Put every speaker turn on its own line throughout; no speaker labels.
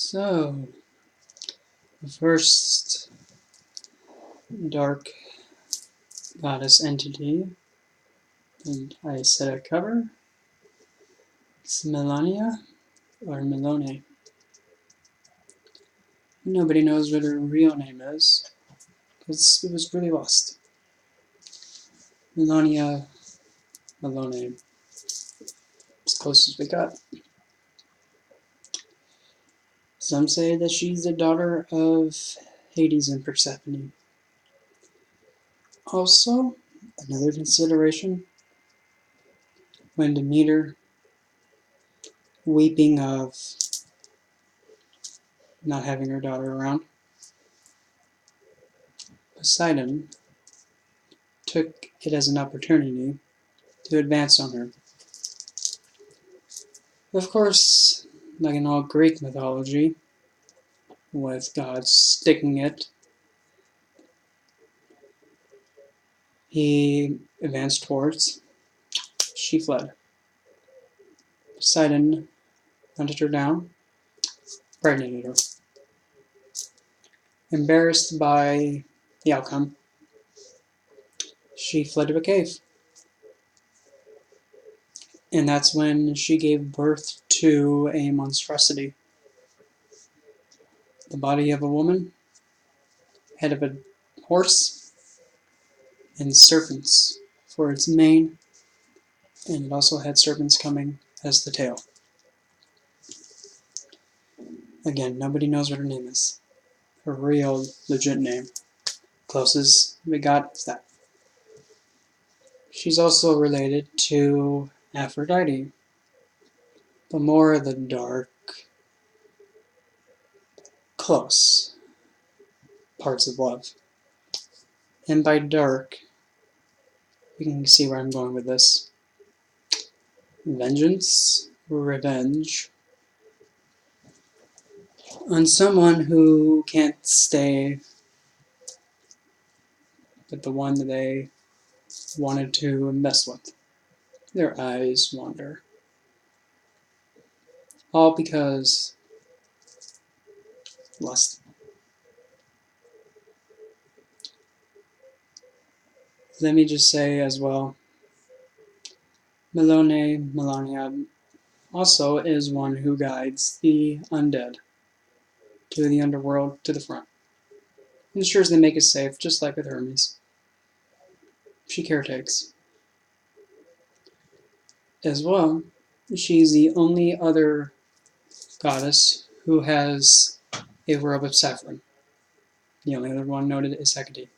So, the first dark goddess entity, and I set a cover, it's Melania, or Melone. Nobody knows what her real name is, because it was really lost. Melania, Melone, as close as we got. Some say that she's the daughter of Hades and Persephone. Also, another consideration, when Demeter, weeping of not having her daughter around, Poseidon took it as an opportunity to advance on her. Of course, like in all Greek mythology, with gods sticking it, he advanced towards, she fled. Poseidon hunted her down, impregnated her. Embarrassed by the outcome, she fled to a cave. And that's when she gave birth to a monstrosity. The body of a woman, head of a horse, and serpents for its mane, and it also had serpents coming as the tail. Again, nobody knows what her name is. Her real, legit name. Closest we got is that. She's also related to Aphrodite, but more of the dark, close parts of love. And by dark, you can see where I'm going with this. Vengeance, revenge, on someone who can't stay with the one that they wanted to mess with. Their eyes wander. All because lust. Let me just say as well, Melone, Melania, also is one who guides the undead to the underworld, to the front. Ensures they make it safe, just like with Hermes. She caretakes. As well, she's the only other goddess who has a robe of saffron. The only other one noted is Hecate.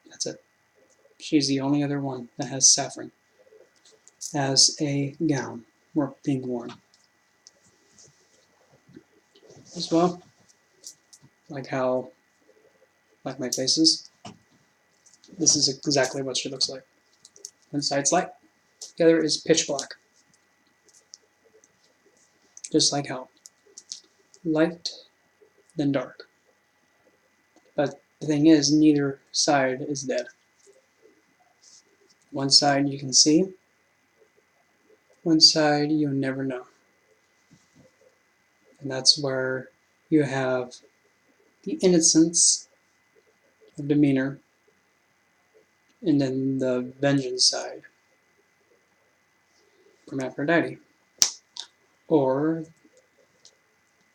That's it. She's the only other one that has saffron as a gown being worn. As well, like my face is, this is exactly what she looks like. One side's light, the other is pitch black. Just like hell. Light, then dark. But the thing is, neither side is dead. One side you can see, one side you'll never know. And that's where you have the innocence of demeanor, and then the vengeance side from Aphrodite. Or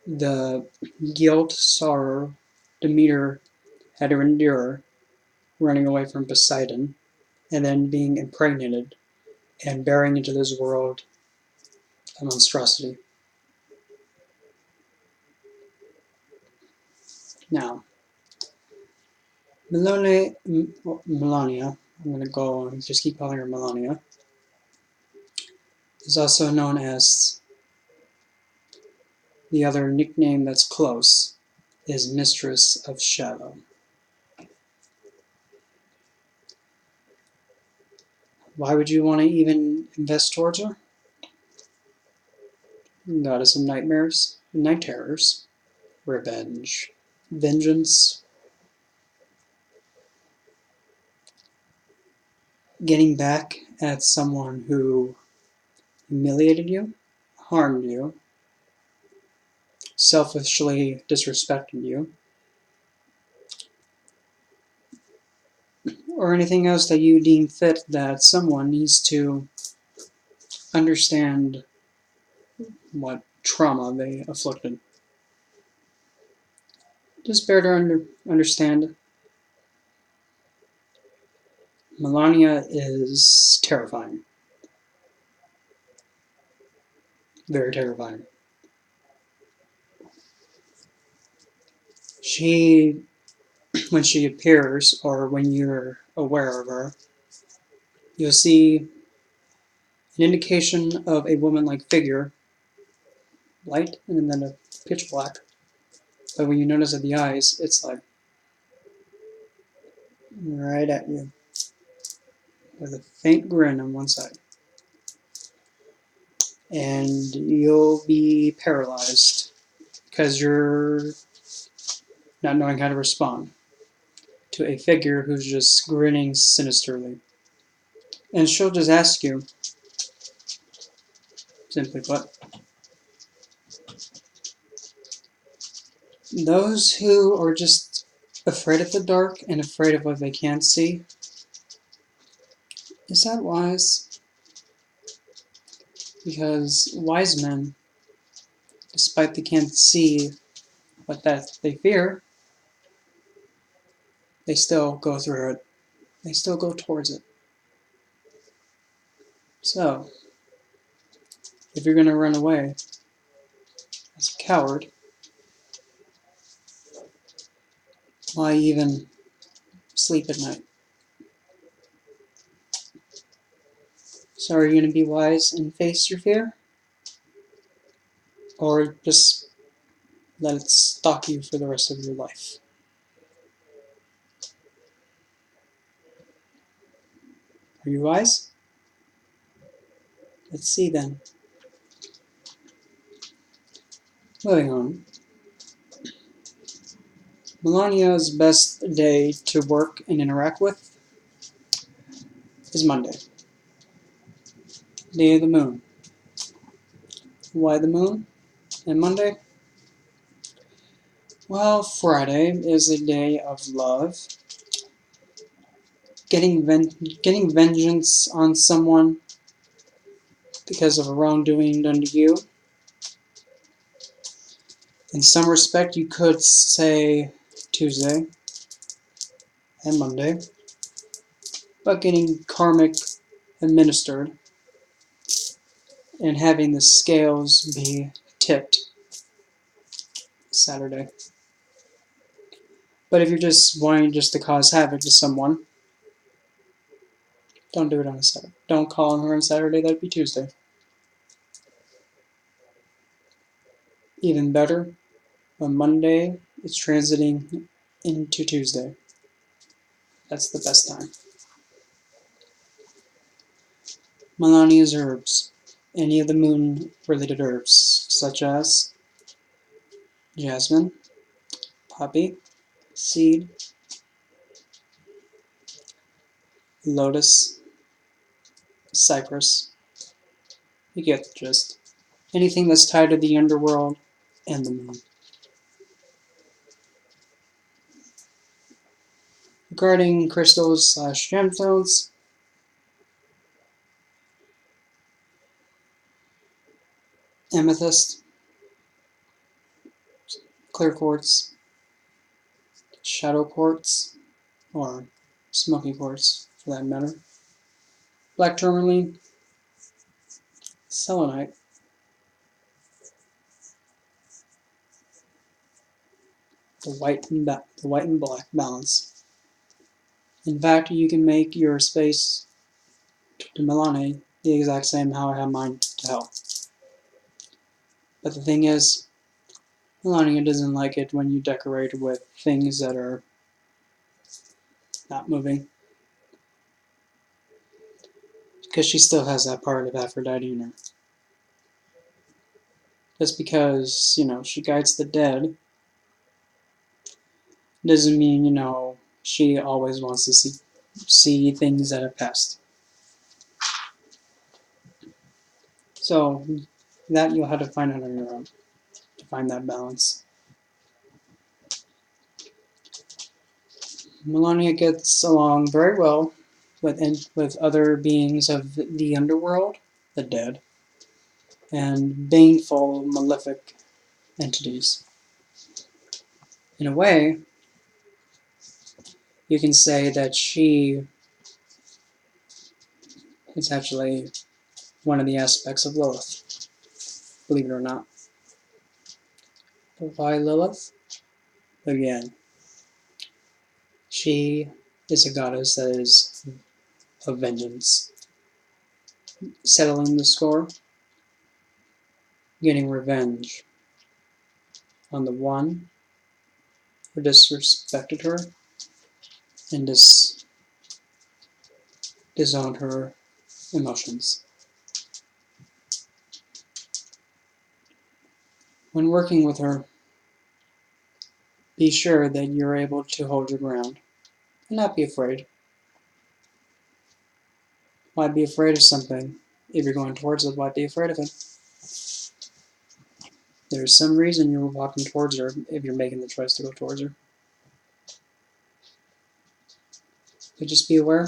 the guilt, sorrow Demeter had to endure running away from Poseidon, and then being impregnated and bearing into this world a monstrosity. Now, Melania, I'm going to go and just keep calling her Melania, is also known as, the other nickname that's close is Mistress of Shadow. Why would you want to even invest towards her? Goddess of nightmares, night terrors, revenge, vengeance, getting back at someone who humiliated you, harmed you, selfishly disrespecting you, or anything else that you deem fit that someone needs to understand what trauma they afflicted. Just bear to understand, Melania is terrifying. Very terrifying. She, when she appears, or when you're aware of her, you'll see an indication of a woman-like figure, light, and then a pitch black. But when you notice at the eyes, it's like right at you, with a faint grin on one side. And you'll be paralyzed because you're not knowing how to respond to a figure who's just grinning sinisterly. And she'll just ask you, simply put, those who are just afraid of the dark and afraid of what they can't see, is that wise? Because wise men, despite they can't see what that they fear, they still go through it. They still go towards it. So, if you're going to run away as a coward, why even sleep at night? So are you going to be wise and face your fear? Or just let it stalk you for the rest of your life? Are you wise? Let's see then. Moving on. Melania's best day to work and interact with is Monday. Day of the moon. Why the moon and Monday? Well, Friday is a day of love. Getting vengeance on someone because of a wrongdoing done to you. In some respect, you could say Tuesday and Monday, but getting karmic administered and having the scales be tipped Saturday. But if you're just wanting just to cause havoc to someone, don't do it on a Saturday. Don't call on her on Saturday, that'd be Tuesday. Even better, on Monday, it's transiting into Tuesday. That's the best time. Melania's herbs. Any of the moon-related herbs, such as jasmine, poppy, seed, lotus, cypress. You get the gist. Anything that's tied to the underworld and the moon. Regarding crystals/gemstones, amethyst, clear quartz, shadow quartz, or smoky quartz for that matter, black tourmaline, selenite, the white and black balance. In fact, you can make your space to Melone the exact same how I have mine to hell. But the thing is, Melania doesn't like it when you decorate with things that are not moving. Because she still has that part of Aphrodite in her. Just because, she guides the dead doesn't mean, she always wants to see things that have passed. So, that you'll have to find out on your own. to find that balance. Melania gets along very well with other beings of the underworld, the dead, and baneful, malefic entities. In a way, you can say that she is actually one of the aspects of Lilith, believe it or not. But why Lilith? Again, she is a goddess that is of vengeance, settling the score, getting revenge on the one who disrespected her and disowned her emotions. When working with her, be sure that you're able to hold your ground and not be afraid. Why be afraid of something? If you're going towards it, why be afraid of it? There's some reason you're walking towards her if you're making the choice to go towards her. But just be aware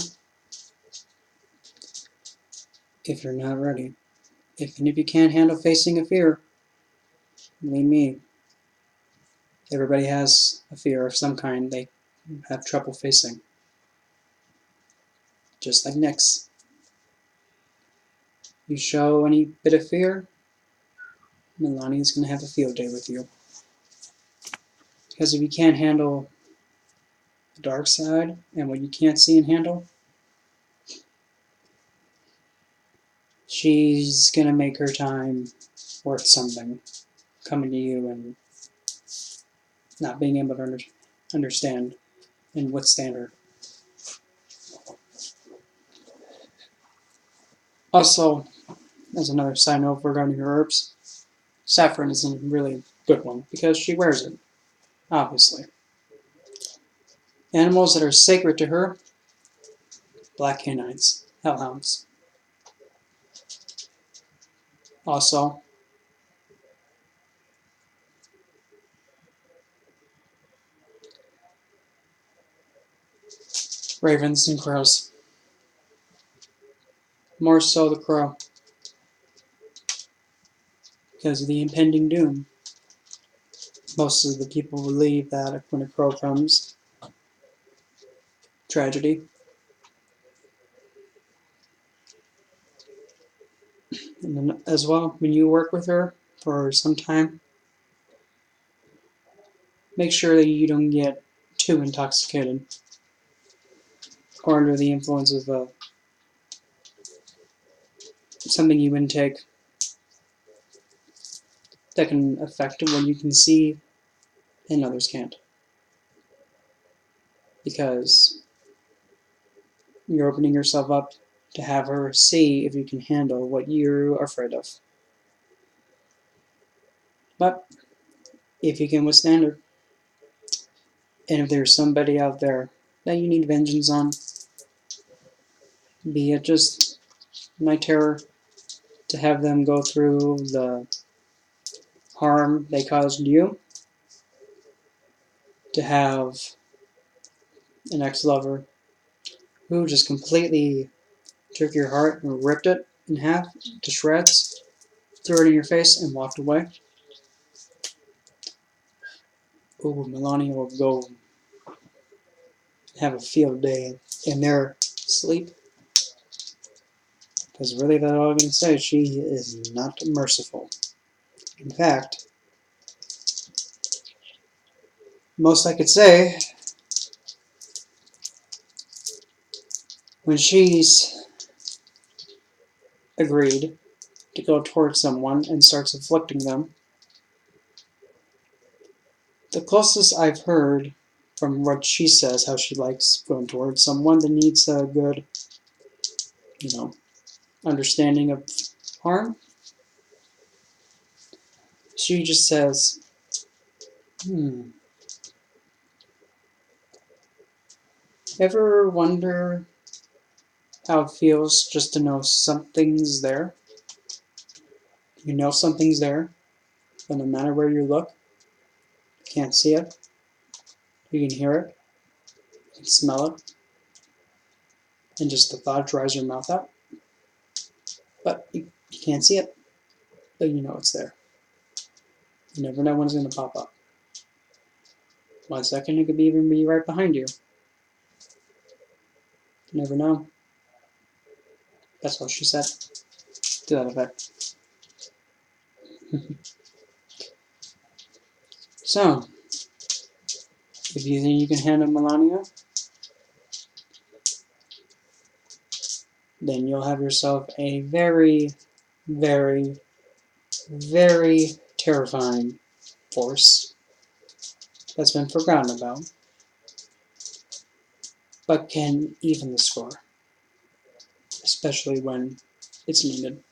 if you're not ready. If you can't handle facing a fear, believe me, everybody has a fear of some kind they have trouble facing. Just like Nyx. You show any bit of fear, Melania's going to have a field day with you. Because if you can't handle the dark side and what you can't see and handle, she's going to make her time worth something. Coming to you and not being able to understand and withstand her. Also, as another side note regarding her herbs, saffron is a really good one because she wears it, obviously. Animals that are sacred to her, black canines, hellhounds. Also, ravens and crows. More so the crow, because of the impending doom. Most of the people believe that when a crow comes, tragedy. And then as well, when you work with her for some time, make sure that you don't get too intoxicated or under the influence of something you intake that can affect what you can see and others can't. Because you're opening yourself up to have her see if you can handle what you're afraid of. But if you can withstand her, and if there's somebody out there that you need vengeance on, be it just night terror, to have them go through the harm they caused you, to have an ex-lover who just completely took your heart and ripped it in half to shreds, threw it in your face, and walked away. Ooh, Melania will go have a field day in their sleep. Because really, that's all I can say. She is not merciful. In fact, most I could say, when she's agreed to go towards someone and starts afflicting them, the closest I've heard from what she says, how she likes going towards someone that needs a good, understanding of harm, she just says, ever wonder how it feels just to know something's there? You know something's there, But no matter where you look, you can't see it, you can hear it, you can smell it, and just the thought dries your mouth out. But you can't see it, but you know it's there. You never know when it's going to pop up. 1 second, it could even be right behind you. You never know. That's what she said. To that effect. So, if you think you can handle Melania, then you'll have yourself a very, very, very terrifying force that's been forgotten about, but can even the score, especially when it's needed.